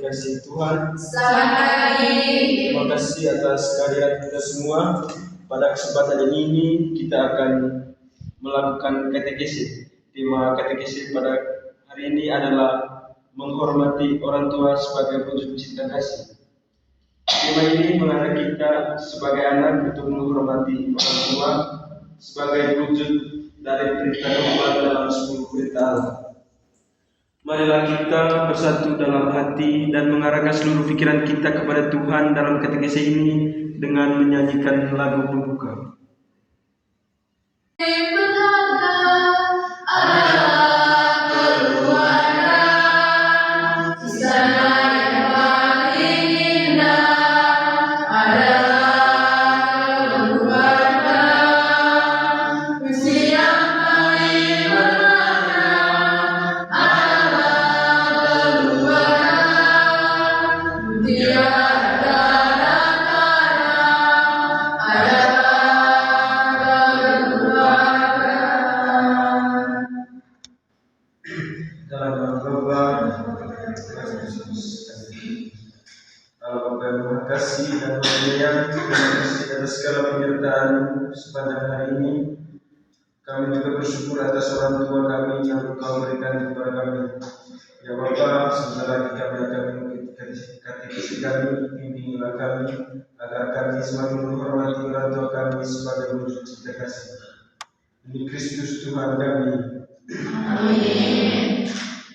dikasihi Tuhan. Selamat pagi. Terima kasih atas kehadiran kita semua. Pada kesempatan ini kita akan melakukan katekesi. Tema katekesi pada hari ini adalah menghormati orang tua sebagai wujud cinta kasih. Tema ini mengarah kita sebagai anak untuk menghormati orang tua sebagai wujud dari perintah Tuhan dalam 10 perintah Allah. Marilah kita bersatu dalam hati dan mengarahkan seluruh pikiran kita kepada Tuhan dalam katekesi ini dengan menyanyikan lagu pembuka. Sepanjang hari ini kami juga bersyukur atas orang tua kami yang Engkau berikan kepada kami. Ya Bapa, sebentar lagi kami akan mengikuti katekesi kami, bimbinglah kami agar kami semakin menghormati orang tua kami sebagai wujud cinta kasih. Demi Kristus Tuhan kami. Amin.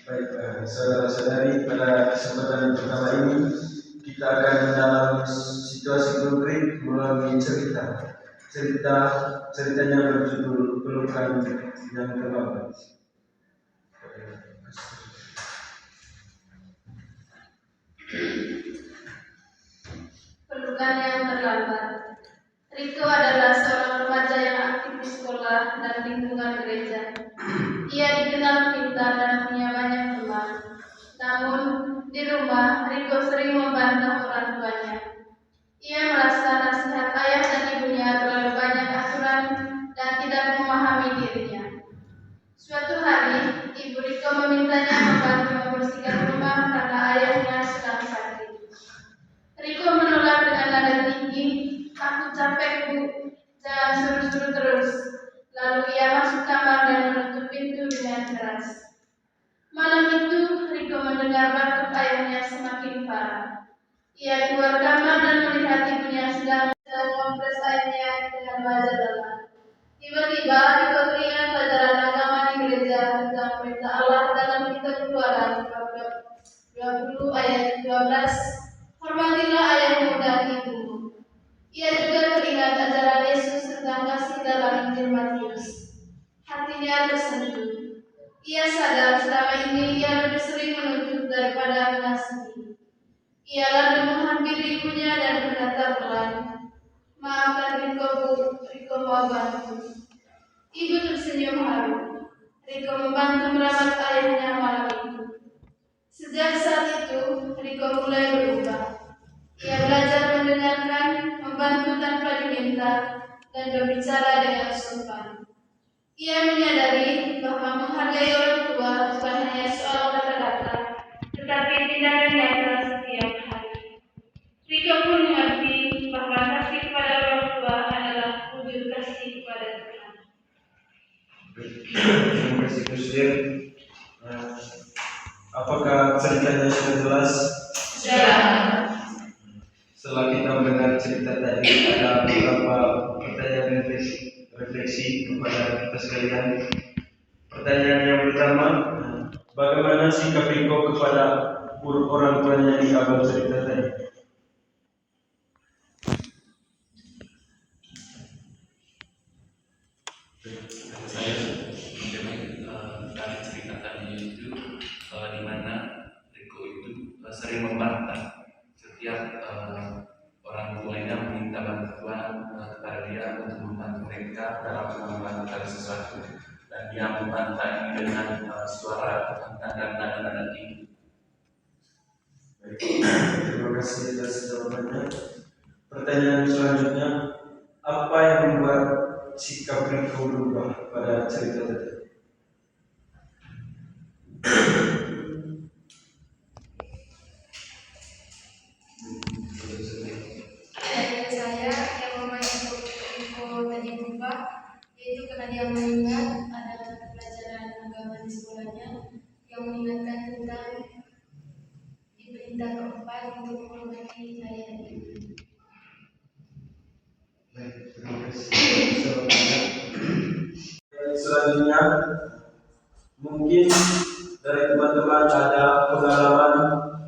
Baik, saudara-saudari, pada kesempatan pertama ini kita akan dalam situasi konkret melalui ceritanya berjudul Pelukan yang Terlambat. Pelukan yang terlambat. Riko adalah seorang remaja yang aktif di sekolah dan lingkungan gereja. Ia dikenal pintar dan punya banyak teman. Namun di rumah Riko sering membantah orang tuanya. Ia merasa nasihat ayah dan ibunya terlalu banyak aturan dan tidak memahami dirinya. Suatu hari, ibu Riko memintanya membantu membersihkan rumah karena ayahnya sedang sakit. Riko menolak dengan nada tinggi, "Aku capek, Bu. Jangan suruh-suruh terus." Lalu ia masuk kamar dan menutup pintu dengan keras. Malam itu, Riko mendengar batuk ayahnya semakin parah. Ia keluar kamar dan melihat ibunya sedang mengopres ayahnya dengan wajan dalam. Tiba-tiba Riko teringat pelajaran agama di gereja tentang perintah Allah dalam kitab Keluaran 20 ayat 12. Hormatilah ayahmu dan ibumu. Ia juga teringat ajaran Yesus tentang kasih dalam Injil Matius. Hatinya tersentuh. Ia sadar selama ini ia lebih sering menuntut daripada mengasihi. Ia lalu menghampiri ibunya dan berkata pelan, "Maafkan Riko, Bu. Riko mau bantu." Ibu tersenyum haru. Riko membantu merawat ayahnya malam itu. Sejak saat itu, Riko mulai berubah. Ia belajar mendengarkan, membantu tanpa diminta, dan berbicara dengan sopan. Ia menyadari bahwa menghargai orang tua bukan hanya soal kata-kata, tetapi tindakan yang keras setiap hari. Riko pun mengerti bahwa kasih kepada orang tua adalah wujud kasih kepada Tuhan. Terima kasih Kusir. Apakah ceritanya sudah jelas? Sudah. Setelah kita mendengar cerita tadi, ada beberapa pertanyaan refleksi kepada kita sekalian. Pertanyaan yang pertama, bagaimana sikap Riko kepada orang tuanya di awal cerita tadi? Saya dari cerita tadi itu di mana Riko itu sering membantah setiap orang tuanya meminta bantuan kepada dia untuk membantu mereka dalam melakukan sesuatu, dan dia membantah ini dengan suara lantang dan nada-nada tinggi. Terima kasih atas jawabannya. Pertanyaan selanjutnya, apa yang membuat sikap Riko berubah pada cerita tadi? berita keempat untuk menghormati saya ini. Baik, terima kasih. Selanjutnya, mungkin dari teman-teman ada pengalaman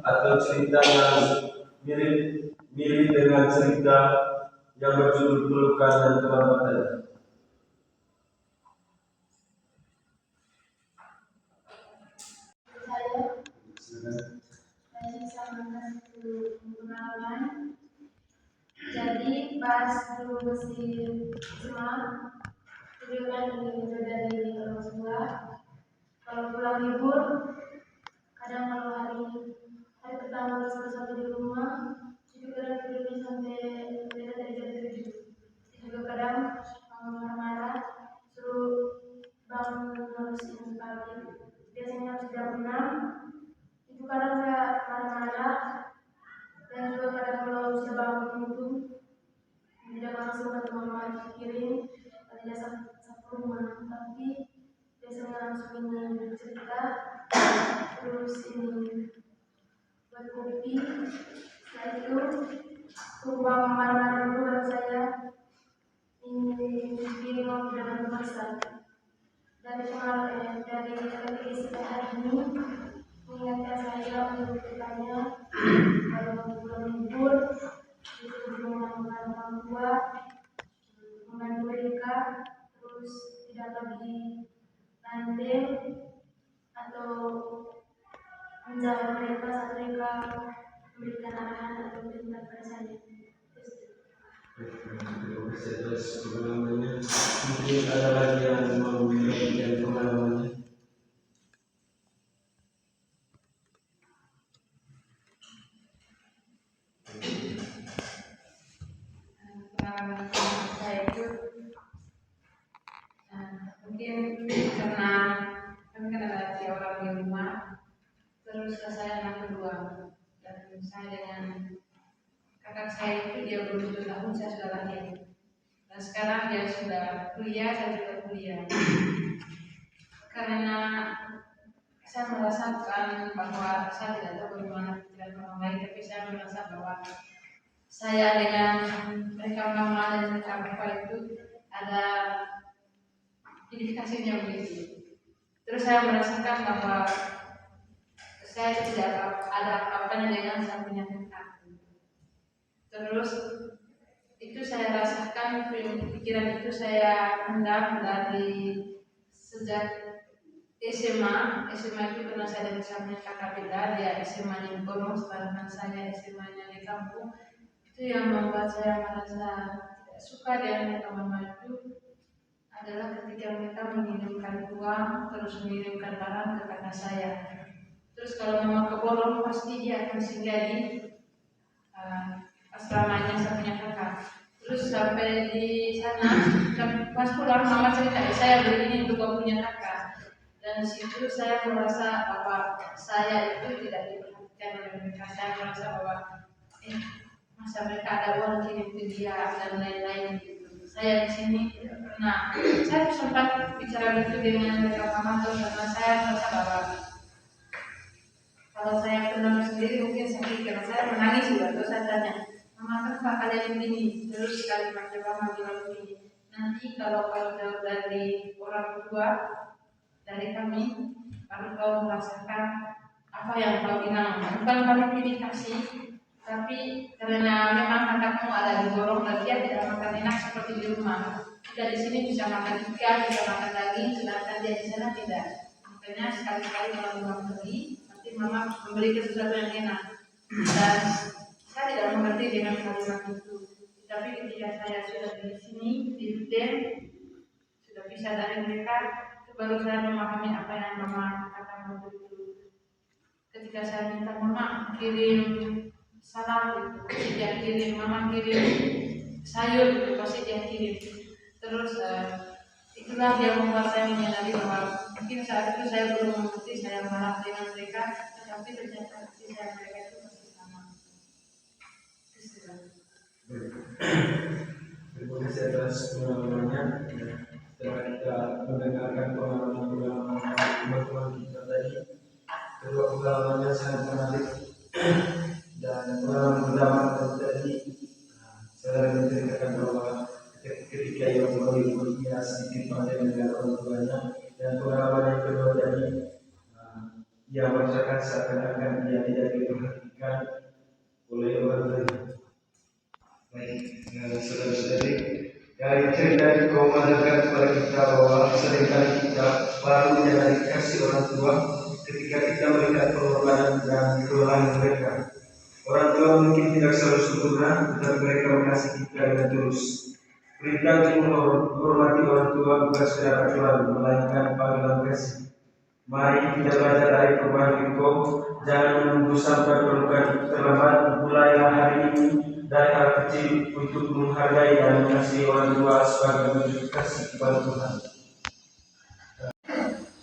atau cerita yang mirip dengan cerita yang berjudul pelukan dan kelamatan. Saya bisa satu pengalaman. Jadi pas dulu masih SMA, itu kan ini dari orang tua. Kalau pulang libur, kadang kalau hari pertama satu di rumah, itu kadang tidurnya sampai beda dari jam 7. Juga kadang marah-marah, suruh bangun harus ini pagi. Biasanya harus jam 6. Itu kadang saya marah-marah, dan juga kadang kalau sudah bangun itu tidak langsung ke mama pikirin tidak satu rumah, tapi biasanya langsung ini cerita, terus ini buat kopi. Setelah itu tumpah marah-marah dulu, baru saya ini bikin kopi dengan masak. Dari pengalaman dari istilah hari ini mengingatkan saya untuk bertanya kalau pulang libur itu menggunakan orang tua, membantu mereka, terus tidak lagi banding atau menjawab mereka saat mereka memberikan arahan atau perintah pada saya. Terima kasih atas pengalamannya. Mungkin ada lagi yang mau memberikan pengalamannya. Pengalaman saya itu mungkin karena kami kan ada 3 orang di rumah, terus saya anak kedua, dan saya dengan kakak saya itu dia belum 7 tahun, saya sudah lahir, dan sekarang dia sudah kuliah, saya juga kuliah. Karena saya merasakan bahwa saya tidak tahu bagaimana pikiran orang lain, tapi saya merasa bahwa saya dengan mereka mama dan mereka bapak itu ada indikasinya begitu. Terus saya merasakan bahwa saya tidak ada apa-apanya dengan saya punya kakak. Terus itu saya rasakan, pikiran itu saya pendam dari sejak SMA itu karena saya dari samping kakak beda, dia SMA di Bogor, sedangkan saya SMA-nya di kampung. Itu yang membuat saya merasa tidak suka dengan mama itu adalah ketika mereka mengirimkan uang, terus mengirimkan barang ke kakak saya. Terus kalau mama ke Bogor pasti dia akan singgah di asramanya saya punya kakak. Terus sampai di sana, pas pulang mama cerita, saya beli ini untuk kau punya kakak. Dan di situ saya merasa bahwa saya itu tidak diperhatikan oleh mereka. Saya merasa bahwa masa mereka ada uang kirim ke dia dan lain-lain gitu. Saya di sini pernah, saya sempat bicara gitu dengan mereka mama tuh, karena saya merasa bahwa kalau saya kenal sendiri mungkin sakit, karena saya menangis juga. Terus saya tanya, mama kenapa kalian begini? Terus kalimatnya mama bilang begini, nanti kalau jauh dari orang tua, dari kami, baru kau merasakan apa yang kau bilang. Bukan kami pilih kasih, tapi karena memang kakakmu ada di Borong dan dia tidak makan enak seperti di rumah. Kita di sini bisa makan ikan, bisa makan daging, sedangkan dia di sana tidak. Makanya sekali-kali kalau mama pergi, nanti mama memberikan sesuatu yang enak. Dan saya tidak mengerti dengan kalimat itu. Tapi ketika saya sudah di sini, di UTM, sudah bisa dari mereka, baru saya memahami apa yang mama katakan waktu itu. Ketika saya minta mama kirim salam, pasti dia kirim, mama kirim sayur, pasti dia kirim. Terus itulah yang membuat saya menyadari bahwa mungkin saat itu saya belum mengerti, saya marah dengan mereka, tetapi ternyata kasih saya mereka itu masih sama. Terima kasih atas pengalamannya. Setelah kita mendengarkan pengalaman teman-teman kita tadi, kedua pengalamannya sangat menarik Dan pengalaman pertama terjadi, saudara menceritakan bahwa ketika ia kembali ia sedikit pandai dengan orang tuanya, dan pengalaman yang kedua tadi ia merasakan seakan-akan ia tidak diperhatikan oleh orang tuanya. Baik, saudara-saudari, dari cerita itu kau mengajarkan kepada kita bahwa seringkali kita baru menjadi dikasih orang tua ketika kita melihat pengorbanan dan keluhan mereka. Orang tua mungkin tidak selalu sempurna, tetapi mereka mengasihi kita dengan tulus. Perintah untuk menghormati orang tua bukan sekedar aturan, melainkan panggilan kasih. Mari kita belajar dari perubahan Riko. Jangan menunggu sampai perlukan terlambat. Mulailah hari ini dari hal kecil untuk menghargai dan mengasihi orang tua sebagai wujud kasih kepada Tuhan.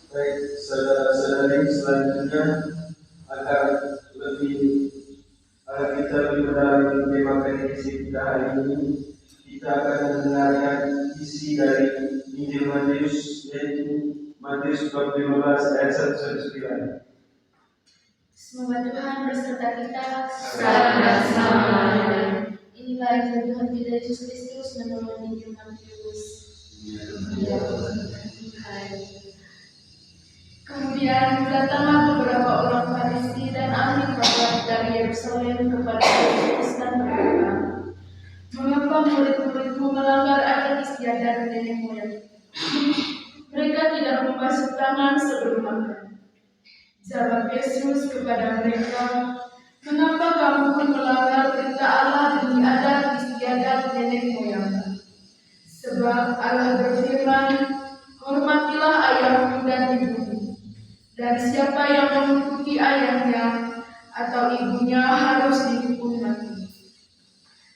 Baik, saudara-saudari, selanjutnya agar kita lebih mendalami tema katekesi kita hari ini, kita akan mendengarkan isi dari Injil Matius, yaitu Matius 15 ayat 1-9. Semoga Tuhan berserta kita sekarang dan selamanya. Inilah Injil Tuhan kita Yesus Kristus menurut Injil Matius. Kemudian datanglah beberapa orang Farisi dan ahli Taurat dari Yerusalem kepada Yesus dan berkata, "Mengapa murid-muridmu melanggar adat istiadat nenek moyang? Mereka tidak membasuh tangan sebelum makan." Jawab Yesus kepada mereka, "Mengapa kamu pun melanggar perintah Allah demi adat istiadat nenek moyang? Sebab Allah berfirman, hormatilah ayahmu dan ibumu. Dan siapa yang menuruti ayahnya atau ibunya harus dihukum mati.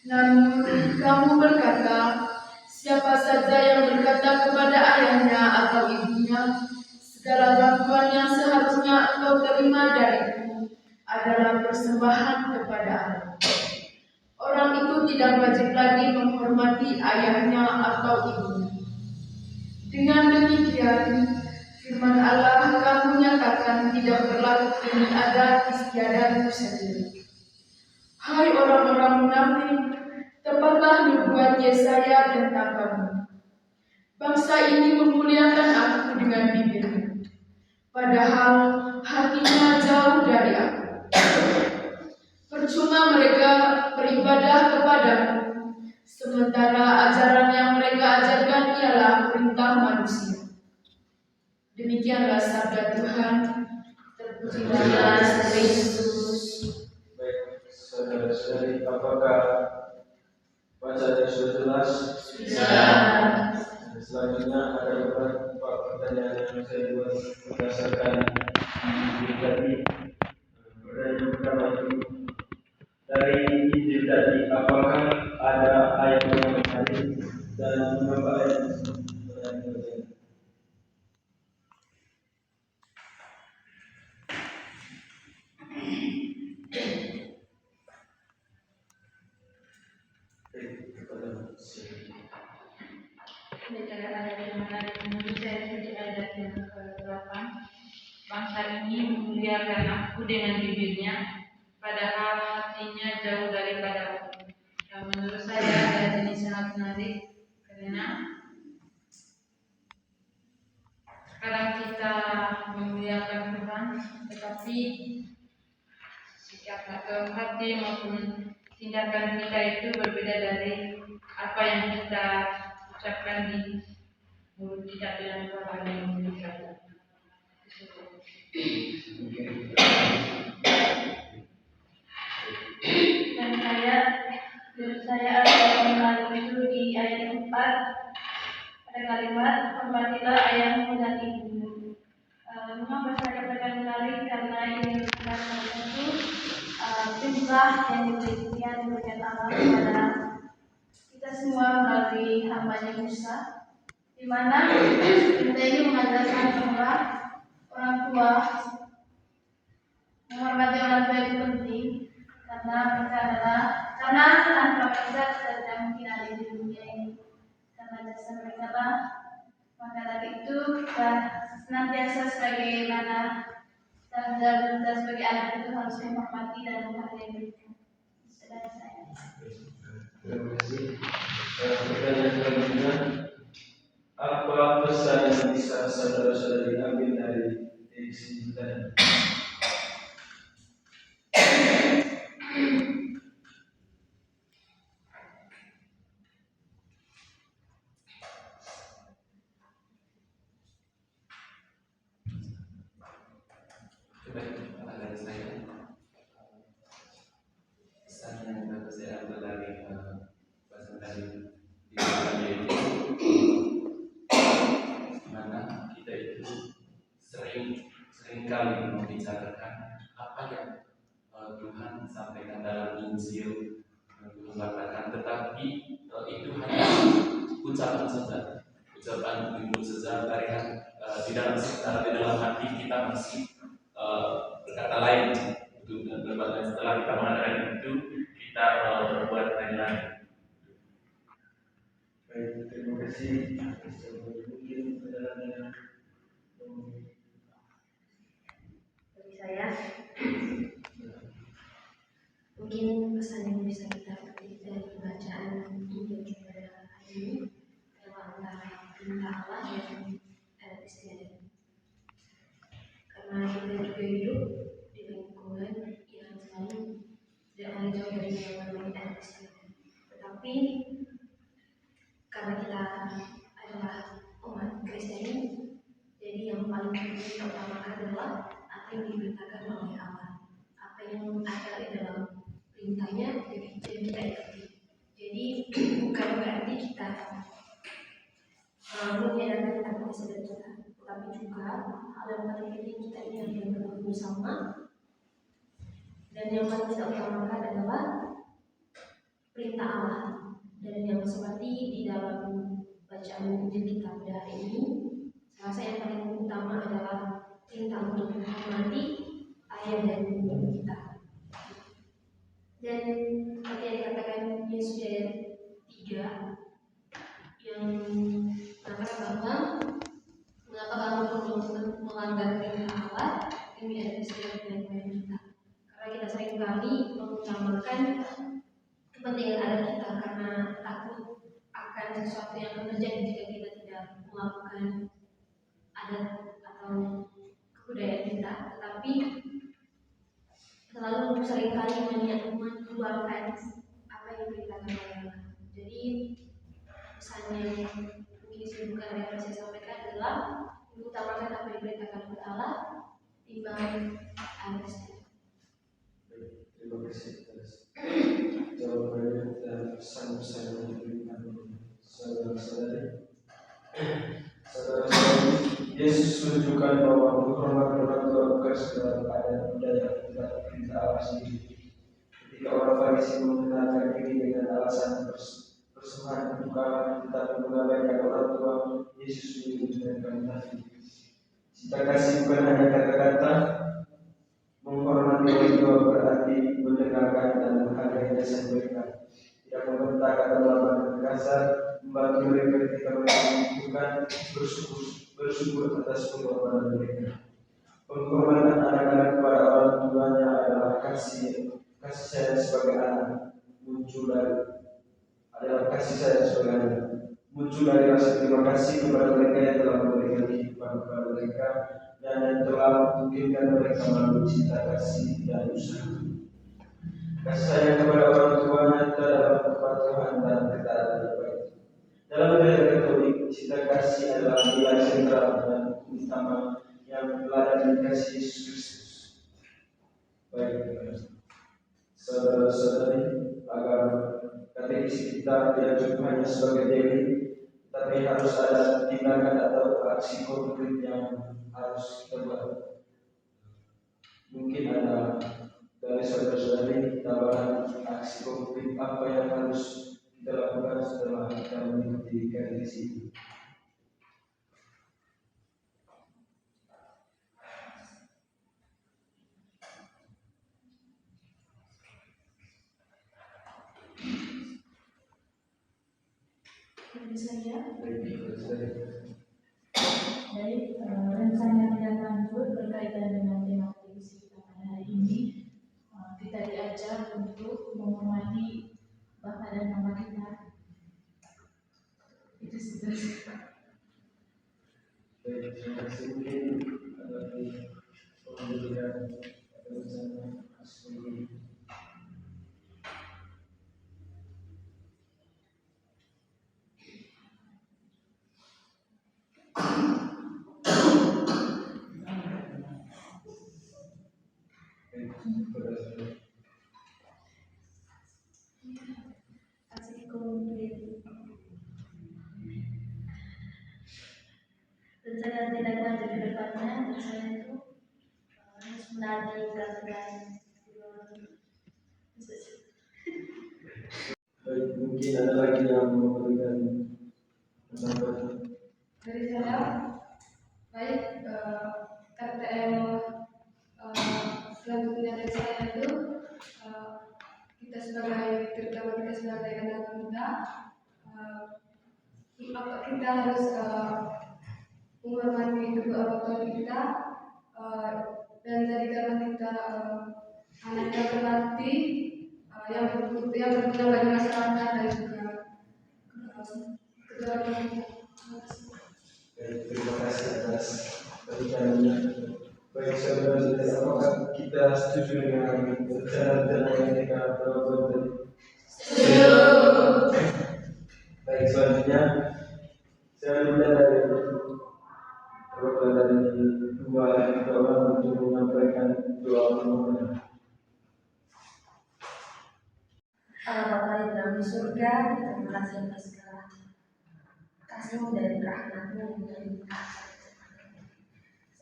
Namun kamu berkata, siapa saja yang berkata kepada ayahnya atau ibunya, segala bantuan yang seharusnya engkau terima dariku adalah persembahan kepada Allah. Orang itu tidak wajib lagi menghormati ayahnya atau ibunya. Dengan demikian, firman Allah kamu nyatakan tidak berlaku demi adat istiadatmu sendiri. Hai orang-orang munafik, tepatlah nubuat Yesaya tentang kamu. Bangsa ini memuliakan aku dengan bibirnya, padahal hatinya jauh dari aku. Percuma mereka beribadah kepadamu, sementara ajaran yang mereka ajarkan ialah perintah manusia." Demikianlah sabda Tuhan. Terpujilah Kristus. Baik, saudara-saudari, apakah bacaan sudah jelas? Sudah. Selanjutnya ada beberapa pertanyaan yang saya buat berdasarkan Injil tadi. Pertanyaan pertama itu, dari Injil tadi, apakah ada ayat yang menarik dan mengapa ayat itu? Bicara ayat yang menarik menurut saya di ayat yang ke-8. Bangsa ini memuliakan aku dengan bibirnya, padahal hatinya jauh daripada aku. Dan menurut saya ayat ini sangat menarik karena sekarang kita memuliakan Tuhan, tetapi sikap atau hati maupun tindakan kita itu berbeda dari apa yang kita ucapkan di mulut kita dengan perkataan yang kita. Dan saya ada yang menarik itu di ayat 4, ada kalimat hormatilah ayahmu dan ibumu. Mengapa saya katakan menarik? Karena ini merupakan satu perintah yang diberikan Allah kepada kita semua melalui hamba-Nya Musa, di mana perintah ini mengajarkan bahwa orang tua menghormati orang tua itu penting karena tanpa mereka kita tidak mungkin ada di dunia ini. Karena jasa mereka maka dari itu kita senantiasa sebagaimana Dan kita sebagai anak itu harus menghormati dan menghargai mereka. Dari saya. Terima kasih. Pertanyaan selanjutnya, apa pesan yang bisa saudara-saudari ambil dari edisi tadi? Baik, dari saya, pesan yang dapat saya ambil dari pesan dari di dalam yaitu mana kita itu sering kali membicarakan apa yang Tuhan sampaikan dalam Injil, Tuhan katakan, tetapi itu hanya ucapan saja, ucapan itu saja, karena di dalam hati kita masih berkata lain, itu berbuat lain. Setelah kita mengatakan itu, kita berbuat lain. Baik, terima kasih. Mungkin pertanyaannya. Bagi saya, mungkin pesan yang bisa kita petik dari bacaan Injil pada hari ini adalah antara perintah Allah dan adat istiadat. Karena kita juga hidup di lingkungan yang selalu tidak hanya jauh dari yang namanya adat istiadat. Tetapi karena kita adalah umat Kristen, jadi yang paling kita utamakan adalah apa yang diberitakan oleh Allah, apa yang ada di dalam perintahnya, jadi kita ikuti. Jadi bukan berarti kita mengadakan tanpa sadar kita, tetapi juga hal yang paling penting kita ingat yang berlaku bersama, dan yang paling kita utamakan adalah perintah Allah. Dan yang seperti di dalam bacaan Injil kita pada hari ini, rasa yang paling utama adalah perintah untuk menghormati ayah dan ibu kita. Dan seperti yang dikatakan Yesus ayat 3 yang mengatakan bahwa mengapa kamu melanggar perintah Allah demi adat istiadat dan keyakinan kita. Karena kita seringkali mengutamakan kepentingan adat kita karena takut akan sesuatu yang akan terjadi jika kita tidak melakukan adat atau kebudayaan kita, tetapi selalu seringkali mengeluarkan apa yang diberitakan oleh Allah. Jadi pesan yang mungkin disebutkan dari yang saya sampaikan adalah mengutamakan apa yang diberitakan oleh Allah timbang adat istiadat. Terima kasih atas jawabannya dan pesan-pesan yang diberikan saudara-saudari. Saudara-saudari, Yesus menunjukkan bahwa menghormati orang tua bukan sekedar adat budaya, tetapi perintah Allah sendiri. Ketika orang Farisi membenarkan diri dengan alasan persembahan bukan, tetapi mengabaikan orang tua, Yesus menyebut dengan kata, cinta kasih bukan hanya kata-kata. Menghormati orang tua berarti mendengarkan dan menghargai jasa mereka, tidak membentak atau melawan kasar, membantu mereka ketika mereka membutuhkan, bersyukur atas pengorbanan mereka. Penghormatan anak-anak kepada orang tuanya adalah kasih sayang sebagai anak, muncul dari rasa terima kasih kepada mereka yang telah memberikan kehidupan kepada mereka dan yang telah memungkinkan mereka melalui cinta kasih dan usaha. Kasih sayang kepada orang tua nyata dalam kepatuhan dan ketaatan baik. Dalam budaya Katolik, cinta kasih adalah nilai sentral dan utama yang telah dikasih Yesus Kristus. Baik, saudara-saudari, agar katekisi kita tidak cukup hanya sebagai teori, tapi harus ada tindakan atau aksi konkret yang harus kita buat. Mungkin ada dari saudara-saudari tambahan aksi konkret apa yang harus kita lakukan setelah kita mengikuti katekisi ini. Jadi rencana tindak lanjut berkaitan dengan tema belajar untuk menghormati bapak dan mama kita. Itu sudah. Baik, terima kasih. Mungkin ada pemberian rencana asli. Asik komplit. Rencana tindak lanjut ke depannya, saya itu harus menagih peraturan. Baik, mungkin ada lagi yang memberikan pendapat. Dari saya, baik kata yang selanjutnya dari saya itu kita sebagai terutama kita sebagai anak muda kita harus menghormati kedua orang tua kita dan jadikanlah kita anak yang berbakti yang berguna bagi masyarakat dan juga kedua orang tua. Baik, terima kasih atas perbincangannya. Baik, saudara-saudara, apakah kita setuju dengan rencana-rencana yang kita lakukan tadi? Setuju. Baik, selanjutnya saya minta dari perwakilan dari dua orang untuk menyampaikan doa permohonan. Allah Bapa di dalam surga, terima kasih atas segala kasih-Mu dan rahmat-Mu yang melimpah.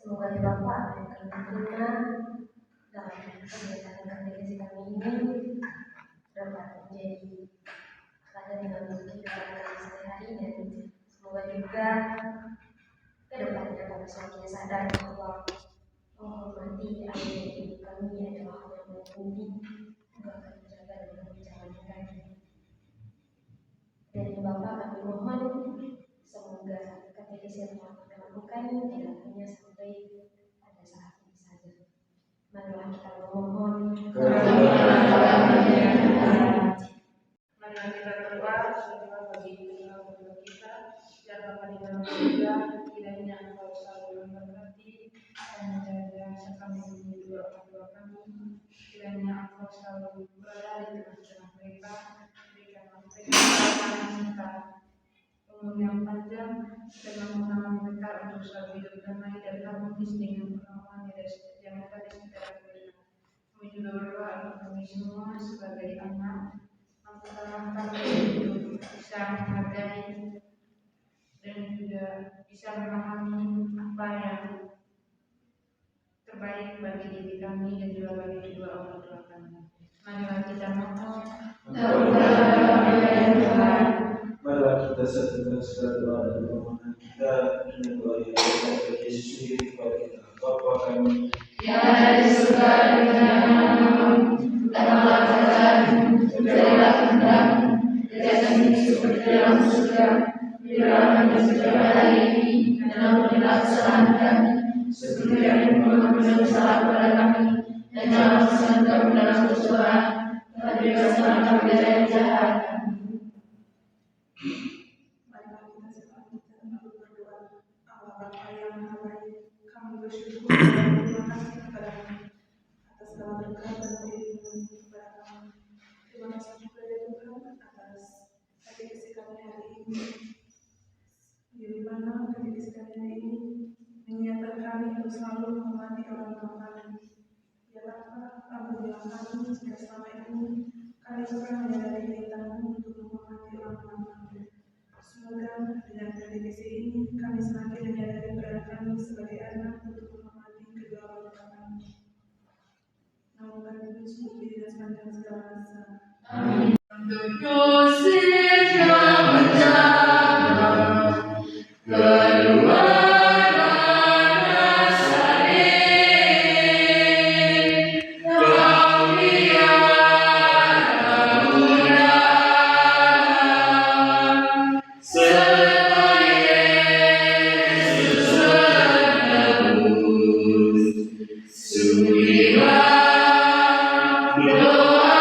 Semoga ya Bapa apa yang kami terima dalam kegiatan katekesi kami ini dapat menjadi teladan dalam kehidupan kami sehari-hari, dan semoga juga ke depannya kami semakin sadar bahwa menghormati ayah dan ibu kami adalah hal yang penting untuk kami jaga dan kami jalankan. Dari Bapak kami mohon semoga katekesi yang telah kami lakukan tidak hanya sampai pada saat ini saja. Marilah kita memohon. Marilah kita berdoa semoga bagi kedua kita biar Bapa di dalam surga kiranya Engkau selalu memberkati dan menjaga serta melindungi kedua orang tua kami. Kiranya Engkau selalu berada di tengah-tengah mereka, berikanlah mereka serta umur yang panjang dan memudahkan mereka untuk selalu hidup damai dan harmonis dengan orang-orang yang ada di sekitar mereka. Kami juga berdoa untuk kami semua sebagai anak, mampukanlah kami untuk bisa menghargai dan juga bisa memahami apa yang terbaik bagi diri kami dan juga bagi kedua orang tua kami. Marilah kita mohon. Marilah kita satukan segala doa dan permohonan kita dengan doa yang kita Yesus sendiri kepada kita. Bapa kami Yang ada di surga, dimuliakanlah datanglah kerajaanmu, jadilah kehendakmu di atas bumi seperti di dalam surga. Berilah kami segala hari ini dan ampunilah kesalahan kami, seperti kami mengampuni dosa kepada kami, dan jangan masukkan kami dalam pencobaan, tapi bebaskanlah kami dari yang jahat. Marilah kita selanjutnya berdoa. Allah Bapa yang Maha Baik, kami bersyukur dan terima kasih kepada-Mu atas segala berkat dan perlindungan kepada kami. Terima kasih juga ya Tuhan atas katekesi kami hari ini, di mana katekesi kami hari ini mengingatkan kami untuk selalu menghormati orang tua kami. Ya Bapa, ampunilah kami jika selama ini kami kurang menyadari perintah-Mu untuk menghormati orang tua kami. Semoga dengan katekesi ini kami semakin menyadari peran kami sebagai anak untuk menghormati kedua orang tua kami. Namun kami terus berdiri dan sepanjang segala masa. Amin. Untuk Yosef yang menjaga keluarga Nazaret, kami akan undang serta Yesus menebus. Sungguhlah doa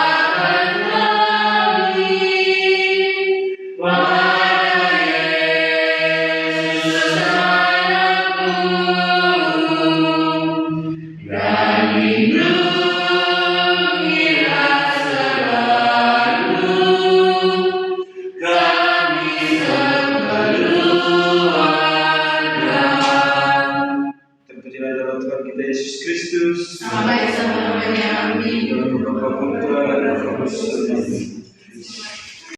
Bapa, Putra, dan Roh Kudus.